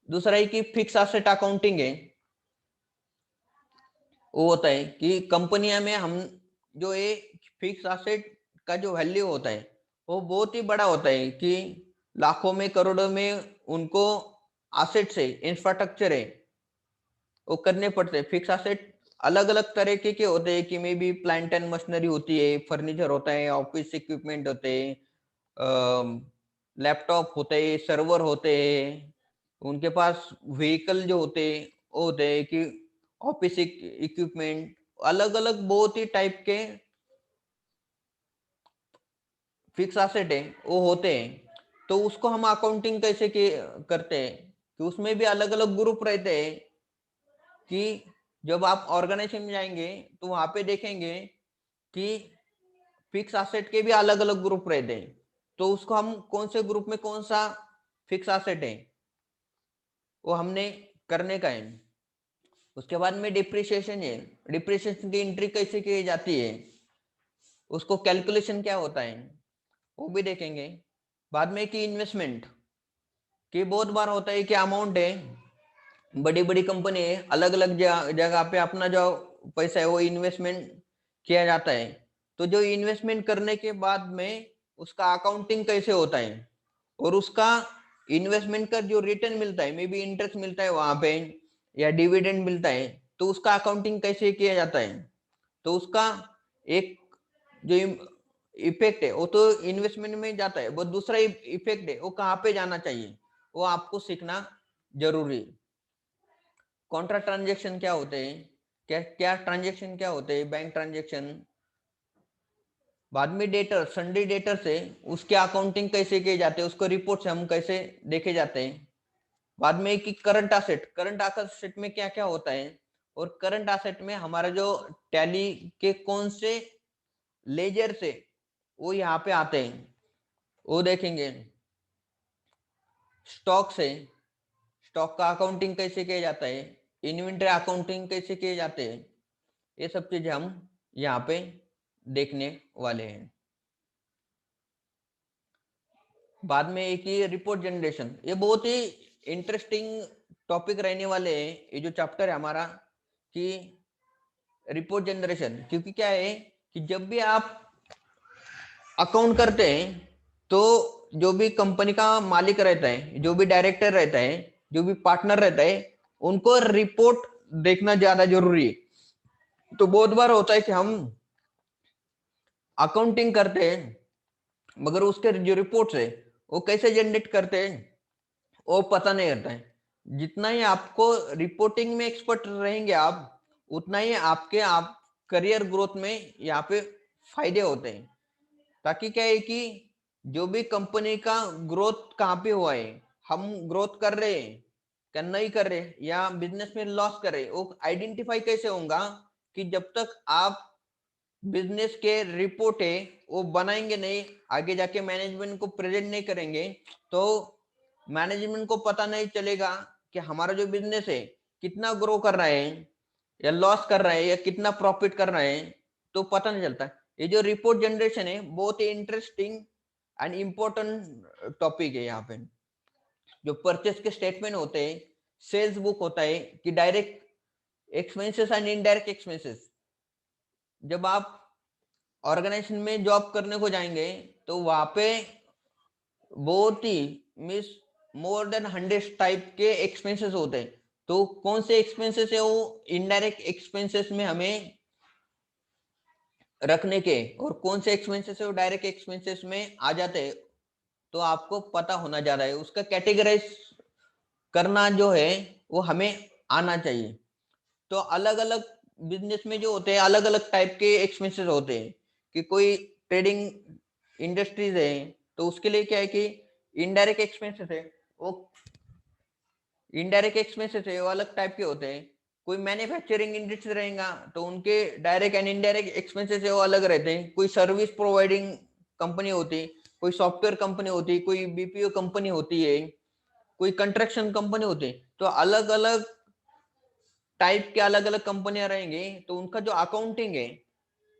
दूसरा है कि फिक्स एसेट अकाउंटिंग है, वो होता है कि कंपनियां में हम जो ये फिक्स एसेट का जो वैल्यू होता है वो बहुत ही बड़ा होता है कि लाखों में करोड़ों में उनको एसेट से इंफ्रास्ट्रक्चर है वो करने पड़ते हैं। फिक्स एसेट अलग अलग तरीके के होते हैं कि may be plant and machinery होती है, फर्नीचर होता है, ऑफिस इक्विपमेंट होते हैं, लैपटॉप होते हैं, सर्वर होते हैं, उनके पास व्हीकल जो होते हैं वो होते हैं कि ऑफिस इक्विपमेंट, अलग अलग बहुत ही टाइप के फिक्स एसेट है वो होते हैं। तो उसको हम अकाउंटिंग कैसे करते हैं कि उसमें भी अलग अलग ग्रुप रहते हैं कि जब आप ऑर्गेनाइजेशन में जाएंगे तो वहां पे देखेंगे कि फिक्स एसेट के भी अलग अलग ग्रुप रहते हैं, तो उसको हम कौन से ग्रुप में कौन सा फिक्स एसेट है वो हमने करने का है। उसके बाद में डिप्रिसिएशन है, डिप्रिसिएशन की एंट्री कैसे की जाती है, उसको कैलकुलेशन क्या होता है वो भी देखेंगे। बाद में की इन्वेस्टमेंट की बहुत बार होता है कि अमाउंट है, बड़ी बड़ी कंपनी है, अलग अलग जगह पे अपना जो पैसा है वो इन्वेस्टमेंट किया जाता है, तो जो इन्वेस्टमेंट करने के बाद में उसका अकाउंटिंग कैसे होता है, और उसका इन्वेस्टमेंट का जो रिटर्न मिलता है, मे बी इंटरेस्ट मिलता है वहां पे या डिविडेंड मिलता है, तो उसका अकाउंटिंग कैसे किया जाता है, तो उसका एक जो इफेक्ट है वो तो इन्वेस्टमेंट में जाता है, वो दूसरा इफेक्ट है वो कहाँ पे जाना चाहिए वो आपको सीखना जरूरी है। कॉन्ट्रा ट्रांजेक्शन क्या होते हैं, क्या क्या ट्रांजेक्शन क्या होते हैं, बैंक ट्रांजेक्शन। बाद में डेटर, सन्ड्री डेटर से उसके अकाउंटिंग कैसे किए जाते हैं, उसको रिपोर्ट से हम कैसे देखे जाते हैं। बाद में कि करंट एसेट, करंट एसेट में क्या क्या होता है, और करंट एसेट में हमारा जो टैली के कौन से लेजर से वो यहाँ पे आते हैं वो देखेंगे। स्टॉक से, स्टॉक का अकाउंटिंग कैसे किया जाता है, इन्वेंटरी अकाउंटिंग कैसे किए जाते हैं, ये सब चीजें हम यहाँ पे देखने वाले हैं। बाद में एक ही रिपोर्ट जनरेशन, ये बहुत ही इंटरेस्टिंग टॉपिक रहने वाले हैं ये जो चैप्टर है हमारा कि रिपोर्ट जनरेशन। क्योंकि क्या है कि जब भी आप अकाउंट करते हैं तो जो भी कंपनी का मालिक रहता है, जो भी डायरेक्टर रहता है, जो भी पार्टनर रहता है, उनको रिपोर्ट देखना ज्यादा जरूरी है। तो बहुत बार होता है कि हम अकाउंटिंग करते हैं मगर उसके जो रिपोर्ट्स है वो कैसे जनरेट करते हैं वो पता नहीं रहता है। जितना ही आपको रिपोर्टिंग में एक्सपर्ट रहेंगे आप, उतना ही आपके आप करियर ग्रोथ में यहाँ पे फायदे होते हैं। ताकि क्या है कि जो भी कंपनी का ग्रोथ कहाँ पे हुआ है, हम ग्रोथ कर रहे हैं क्या नहीं कर रहे, या बिजनेस में लॉस कर रहे, वो आइडेंटिफाई कैसे होगा कि जब तक आप बिजनेस के रिपोर्ट है वो बनाएंगे नहीं, आगे जाके मैनेजमेंट को प्रेजेंट नहीं करेंगे, तो मैनेजमेंट को पता नहीं चलेगा कि हमारा जो बिजनेस है कितना ग्रो कर रहा है या लॉस कर रहा है या कितना प्रॉफिट कर रहा है, तो पता नहीं चलता। ये जो रिपोर्ट जनरेशन है बहुत ही इंटरेस्टिंग एंड इम्पोर्टेंट टॉपिक है। यहाँ पे जो परचेस के स्टेटमेंट होते हैं, सेल्स बुक होता है कि direct expenses and indirect expenses, जब आप ऑर्गेनाइजेशन में जॉब करने को जाएंगे तो वहां पे बहुत ही मीन्स मोर देन 100 टाइप के एक्सपेंसेस होते हैं। तो कौन से एक्सपेंसेस है वो इनडायरेक्ट एक्सपेंसेस में हमें रखने के, और कौन से एक्सपेंसेस है वो डायरेक्ट एक्सपेंसेस में आ जाते हैं, तो आपको पता होना ज्यादा है। उसका कैटेगराइज करना जो है वो हमें आना चाहिए। तो अलग अलग बिजनेस में जो होते हैं अलग अलग टाइप के एक्सपेंसेस होते हैं कि कोई ट्रेडिंग इंडस्ट्रीज है तो उसके लिए क्या है कि इनडायरेक्ट एक्सपेंसेस है वो इनडायरेक्ट एक्सपेंसेस है वो अलग टाइप के होते हैं। कोई मैन्युफैक्चरिंग इंडस्ट्री रहेगा तो उनके डायरेक्ट एंड इनडायरेक्ट एक्सपेंसेस है वो अलग रहते हैं। कोई सर्विस प्रोवाइडिंग कंपनी होती, कोई सॉफ्टवेयर कंपनी होती, कोई बीपीओ कंपनी होती है, कोई कंस्ट्रक्शन कंपनी होती है। तो अलग अलग टाइप के अलग अलग कंपनियां रहेंगी, तो उनका जो अकाउंटिंग है,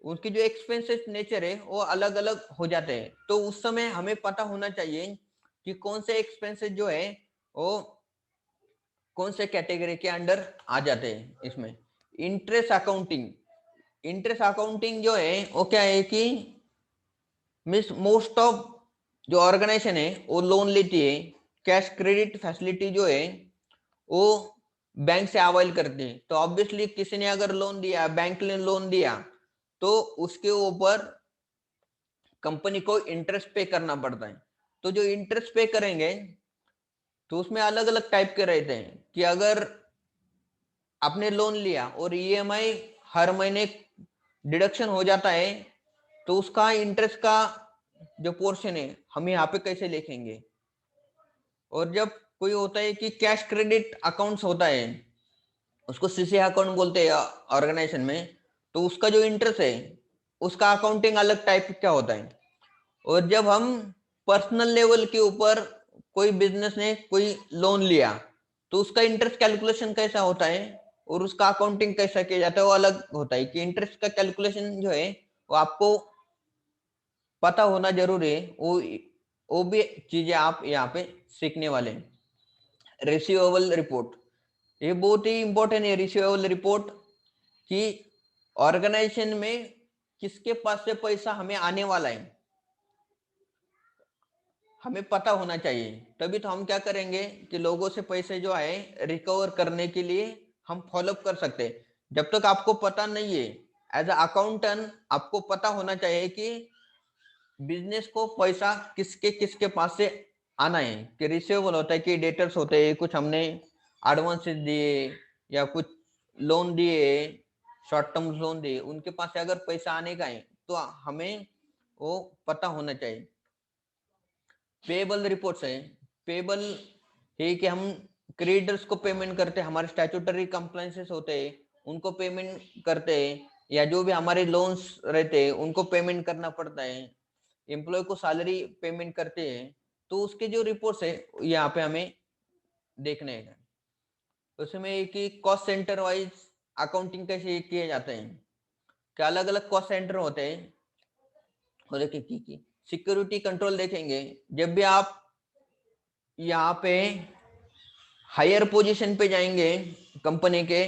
उसकी जो एक्सपेंसेस नेचर है वो अलग अलग हो जाते हैं। तो उस समय हमें पता होना चाहिए कि कौन से एक्सपेंसेस जो है वो कौन से कैटेगरी के अंडर आ जाते हैं। इसमें इंटरेस्ट अकाउंटिंग, इंटरेस्ट अकाउंटिंग जो है वो क्या है कि मीन्स मोस्ट ऑफ जो ऑर्गेनाइजेशन है वो लोन लेती है, कैश क्रेडिट फैसिलिटी जो है वो बैंक से अवेल करते हैं। तो ऑब्वियसली किसी ने अगर लोन दिया, बैंक ने लोन दिया, तो उसके ऊपर कंपनी को इंटरेस्ट पे करना पड़ता है। तो जो इंटरेस्ट पे करेंगे तो उसमें अलग अलग टाइप के रहते हैं कि अगर आपने लोन लिया और ईएमआई हर महीने डिडक्शन हो जाता है, तो उसका इंटरेस्ट का जो पोर्शन है हम यहाँ पे कैसे लिखेंगे। और जब कोई होता है कि कैश क्रेडिट अकाउंट्स होता है, उसको सीसी अकाउंट बोलते हैं ऑर्गेनाइजेशन में, तो उसका जो इंटरेस्ट है उसका अकाउंटिंग अलग टाइप का होता है। और जब हम पर्सनल लेवल के ऊपर कोई बिजनेस ने कोई लोन लिया, तो उसका इंटरेस्ट कैलकुलेशन कैसा होता है और उसका अकाउंटिंग कैसा किया जाता है वो अलग होता है। कि इंटरेस्ट का कैलकुलेशन जो है वो आपको पता होना जरूरी है। वो भी चीजें आप यहाँ पे सीखने वाले हैं। रिसीवेबल रिपोर्ट, ये बहुत ही इंपॉर्टेंट है। रिसीवेबल रिपोर्ट कि ऑर्गेनाइजेशन में किसके पास से पैसा हमें आने वाला है हमें पता होना चाहिए। तभी तो हम क्या करेंगे कि लोगों से पैसे जो आए रिकवर करने के लिए हम फॉलोअप कर सकते हैं। जब तक आपको पता नहीं है, एज अ अकाउंटेंट आपको पता होना चाहिए कि बिजनेस को पैसा किसके किसके पास से आना है। कि रिसीवेबल होता है कि डेटर्स होते हैं, कुछ हमने एडवांसेस दिए या कुछ लोन दिए, शॉर्ट टर्म लोन दिए, उनके पास से अगर पैसा आने का है तो हमें वो पता होना चाहिए। पेबल रिपोर्ट्स है, पेबल है कि हम क्रेडिटर्स को पेमेंट करते हैं, हमारे स्टैट्यूटरी कंप्लायंसेस होते हैं उनको पेमेंट करते हैं, या जो भी हमारे लोन्स रहते हैं उनको पेमेंट करना पड़ता है, एम्प्लॉय को सैलरी पेमेंट करते हैं। तो उसके जो रिपोर्ट्स है यहाँ पे हमें देखने हैं। तो उसमें कि कॉस्ट सेंटर वाइज अकाउंटिंग कैसे किए जाते हैं, क्या अलग अलग कॉस्ट सेंटर होते हैं। और देखिए की सिक्योरिटी कंट्रोल देखेंगे, जब भी आप यहाँ पे हायर पोजीशन पे जाएंगे कंपनी के,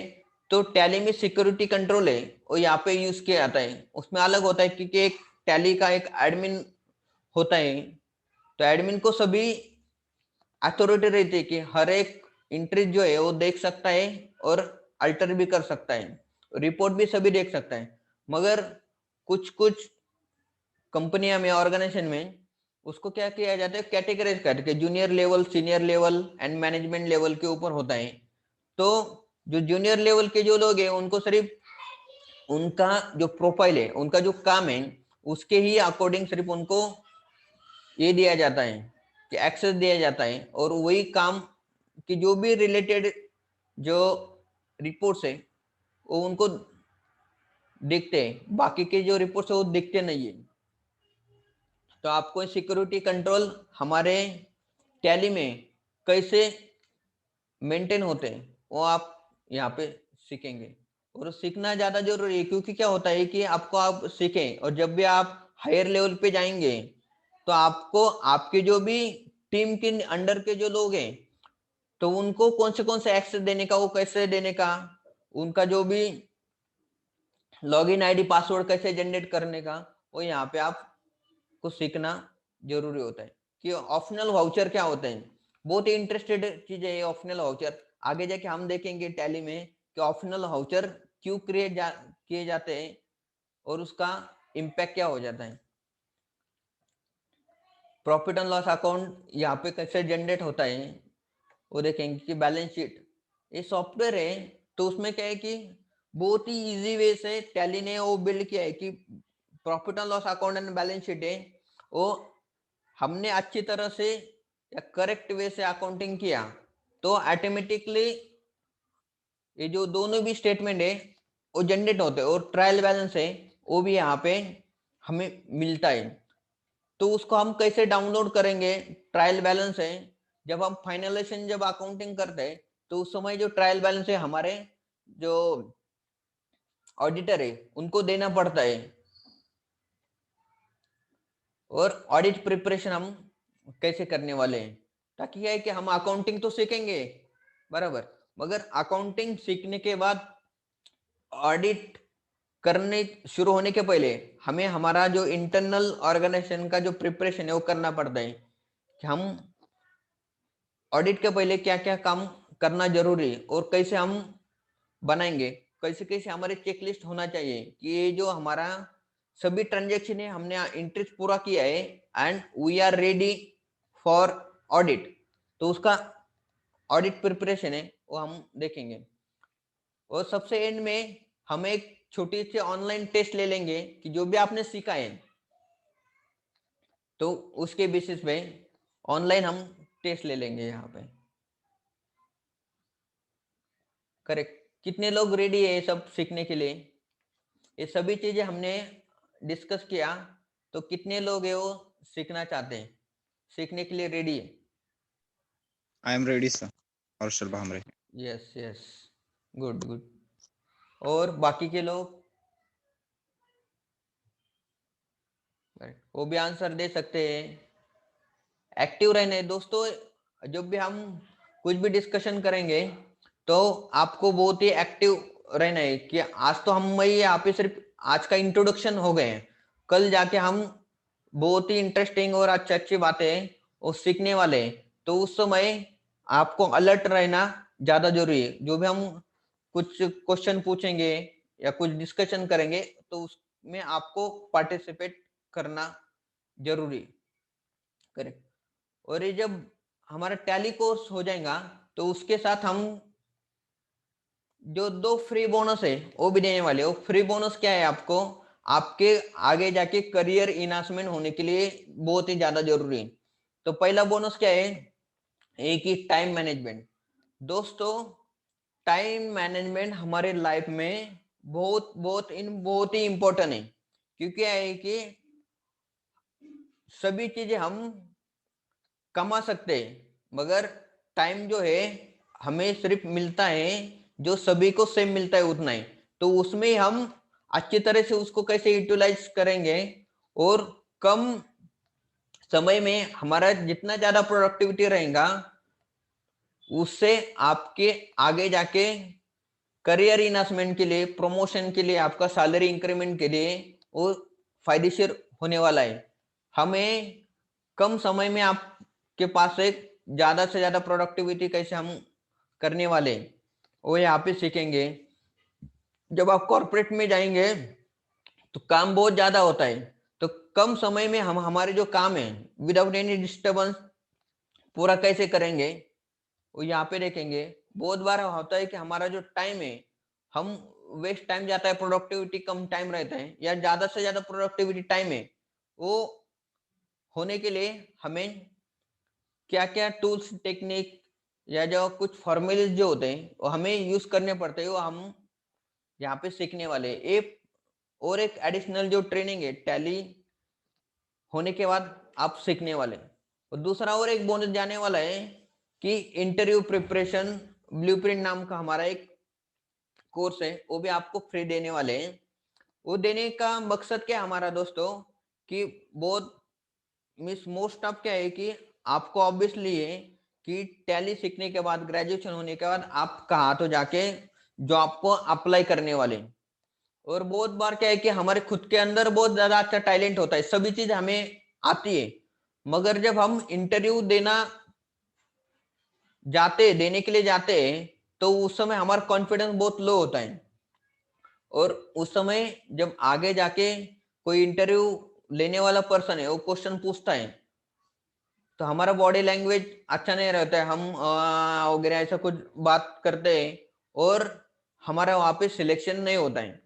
तो टैली में सिक्योरिटी कंट्रोल है और यहाँ पे यूज किया जाता है। उसमें अलग होता है क्योंकि एक टैली का एक एडमिन होता है, तो एडमिन को सभी अथॉरिटी रहती है कि हर एक एंट्री जो है वो देख सकता है और अल्टर भी कर सकता है, रिपोर्ट भी सभी देख सकता है। मगर कुछ कुछ कंपनियां में, ऑर्गेनाइजेशन में उसको क्या किया जाता है, कैटेगराइज करके junior level, senior level and management level के ऊपर होता है। तो जो जूनियर लेवल के जो लोग हैं उनको सिर्फ उनका जो प्रोफाइल है, उनका जो काम है उसके ही अकॉर्डिंग सिर्फ उनको ये दिया जाता है कि एक्सेस दिया जाता है, और वही काम की जो भी रिलेटेड जो रिपोर्ट्स है वो उनको दिखते हैं, बाकी के जो रिपोर्ट्स है वो दिखते नहीं है। तो आपको सिक्योरिटी कंट्रोल हमारे टैली में कैसे मेंटेन होते हैं वो आप यहाँ पे सीखेंगे। और सीखना ज्यादा जरूरी है क्योंकि क्या होता है कि आपको आप सीखें और जब भी आप हायर लेवल पे जाएंगे तो आपको आपके जो भी टीम के अंडर के जो लोग हैं तो उनको कौन से एक्सेस देने का, वो कैसे देने का, उनका जो भी लॉगिन आईडी पासवर्ड कैसे जनरेट करने का, वो यहाँ पे आपको सीखना जरूरी होता है। कि ऑप्शनल वाउचर क्या होते हैं, बहुत ही इंटरेस्टेड चीज है ये ऑप्शनल वाउचर। आगे जाके हम देखेंगे टैली में कि ऑप्शनल वाउचर क्यों किए जाते हैं और उसका इम्पैक्ट क्या हो जाता है। प्रॉफिट एंड लॉस अकाउंट यहाँ पे कैसे जनरेट होता है वो देखेंगे। कि बैलेंस शीट ये सॉफ्टवेयर है, तो उसमें क्या है कि बहुत ही इजी वे से टैली ने वो बिल्ड किया है कि profit and loss account and balance sheet है वो हमने अच्छी तरह से या करेक्ट वे से अकाउंटिंग किया तो ऑटोमेटिकली ये जो दोनों भी स्टेटमेंट है वो जनरेट होते हैं, और ट्रायल बैलेंस है वो भी यहाँ पे हमें मिलता है। तो उसको हम कैसे डाउनलोड करेंगे? ट्रायल बैलेंस है, जब हम फाइनलाइजेशन जब अकाउंटिंग करते हैं तो उस समय जो ट्रायल बैलेंस है हमारे जो ऑडिटर है उनको देना पड़ता है। और ऑडिट प्रिपरेशन हम कैसे करने वाले हैं, ताकि क्या है कि हम अकाउंटिंग तो सीखेंगे बराबर, मगर अकाउंटिंग सीखने के बाद ऑडिट करने शुरू होने के पहले हमें हमारा जो इंटरनल ऑर्गेनाइजेशन का जो प्रिपरेशन है वो करना पड़ता है, कि हम ऑडिट के पहले क्या क्या काम करना जरूरी है और कैसे हम बनाएंगे, कैसे कैसे हमारे चेकलिस्ट होना चाहिए कि ये जो हमारा सभी ट्रांजेक्शन है हमने इंटरेस्ट पूरा किया है and we are ready for audit. तो उसका ऑडिट प्रिपरेशन है वो हम देखेंगे। और सबसे एंड में हम एक छोटी सी ऑनलाइन टेस्ट ले लेंगे कि जो भी आपने सीखा है, तो उसके बेसिस पे ऑनलाइन हम टेस्ट ले लेंगे यहाँ पे। करेक्ट। कितने लोग रेडी है ये सब सीखने के लिए? ये सभी चीजें हमने डिस्कस किया, तो कितने लोग है वो सीखना चाहते हैं, सीखने के लिए रेडी है? I am ready sir. और शर्बा हम ready. Yes yes, good good. और बाकी के लोग वो भी आंसर दे सकते हैं। एक्टिव रहने दोस्तों, जब भी हम कुछ भी डिस्कशन करेंगे तो आपको बहुत ही एक्टिव रहना है, कि आज तो हम यहाँ पे सिर्फ आज का इंट्रोडक्शन हो गए हैं, कल जाके हम बहुत ही इंटरेस्टिंग और अच्छी अच्छी बातें वो सीखने वाले हैं। तो उस समय आपको अलर्ट रहना ज्यादा जरूरी है। जो भी हम कुछ क्वेश्चन पूछेंगे या कुछ डिस्कशन करेंगे तो उसमें आपको पार्टिसिपेट करना जरूरी है। करेक्ट। और ये जब हमारा टैली कोर्स हो जाएगा तो उसके साथ हम जो 2 फ्री बोनस है वो भी देने वाले। वो फ्री बोनस क्या है? आपको आपके आगे जाके करियर इनहांसमेंट होने के लिए बहुत ही ज्यादा जरूरी है। तो पहला बोनस क्या है? एक ही टाइम मैनेजमेंट। दोस्तों, टाइम मैनेजमेंट हमारे लाइफ में बहुत ही इंपॉर्टेंट है, क्योंकि क्या है कि सभी चीजें हम कमा सकते हैं, मगर टाइम जो है हमें सिर्फ मिलता है जो सभी को सेम मिलता है उतना ही। तो उसमें हम अच्छी तरह से उसको कैसे यूटिलाइज करेंगे, और कम समय में हमारा जितना ज्यादा प्रोडक्टिविटी रहेगा उससे आपके आगे जाके करियर इनहांसमेंट के लिए, प्रमोशन के लिए, आपका सैलरी इंक्रीमेंट के लिए वो फायदेशीर होने वाला है। हमें कम समय में आपके पास एक ज्यादा से ज्यादा प्रोडक्टिविटी कैसे हम करने वाले हैं वो यहाँ पे सीखेंगे। जब आप कॉर्पोरेट में जाएंगे तो काम बहुत ज्यादा होता है, तो कम समय में हम हमारे जो काम है विदाउट एनी डिस्टर्बेंस पूरा कैसे करेंगे वो यहाँ पे देखेंगे। बहुत बार होता है कि हमारा जो टाइम है हम वेस्ट टाइम जाता है, प्रोडक्टिविटी कम टाइम रहता है, या ज्यादा से ज्यादा प्रोडक्टिविटी टाइम है वो होने के लिए हमें क्या क्या टूल्स टेक्निक या जो कुछ फॉर्मूले जो होते हैं वो हमें यूज करने पड़ते हैं, वो हम यहाँ पे सीखने वाले हैं। एक और एक एडिशनल जो ट्रेनिंग है टैली होने के बाद आप सीखने वाले हैं। और दूसरा और एक बोनस जाने वाला है कि इंटरव्यू प्रिपरेशन ब्लूप्रिंट नाम का हमारा एक कोर्स है, वो भी आपको फ्री देने वाले हैं। वो देने का मकसद क्या है हमारा दोस्तों, कि बहुत मिस मोस्ट ऑफ क्या है कि आपको ऑब्वियसली है कि टैली सीखने के बाद, ग्रेजुएशन होने के बाद आप कहाँ तो जाके जॉब को अप्लाई करने वाले हैं। और बहुत बार क्या है कि हमारे खुद के अंदर बहुत ज्यादा अच्छा टैलेंट होता है, सभी चीज हमें आती है, मगर जब हम इंटरव्यू देने के लिए जाते हैं तो उस समय हमारा कॉन्फिडेंस बहुत लो होता है। और उस समय जब आगे जाके कोई इंटरव्यू लेने वाला पर्सन है वो क्वेश्चन पूछता है तो हमारा बॉडी लैंग्वेज अच्छा नहीं रहता है, हम वगैरह ऐसा कुछ बात करते हैं और हमारा वहां पे सिलेक्शन नहीं होता है।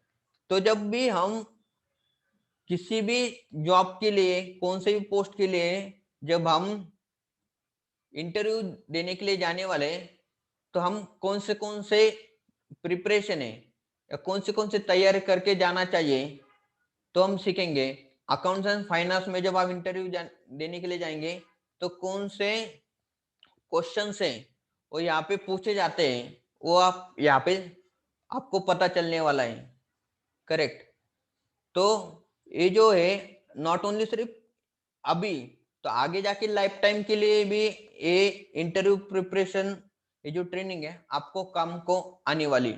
तो जब भी हम किसी भी जॉब के लिए, कौन से भी पोस्ट के लिए जब हम इंटरव्यू देने के लिए जाने वाले तो हम कौन से प्रिपरेशन है या कौन से तैयारी करके जाना चाहिए, तो हम सीखेंगे। अकाउंट्स एंड फाइनेंस में जब आप इंटरव्यू देने के लिए जाएंगे तो कौन से क्वेश्चन है वो यहाँ पे पूछे जाते हैं, वो आप यहाँ पे आपको पता चलने वाला है। करेक्ट। तो ये जो है नॉट ओनली सिर्फ अभी, तो आगे जाके लाइफ टाइम के लिए भी ये इंटरव्यू प्रिपरेशन, ये जो ट्रेनिंग है आपको काम को आने वाली।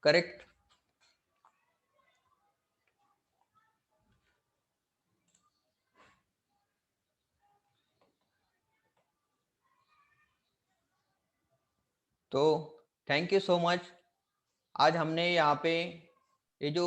करेक्ट। तो थैंक यू सो मच। आज हमने यहाँ पे ये जो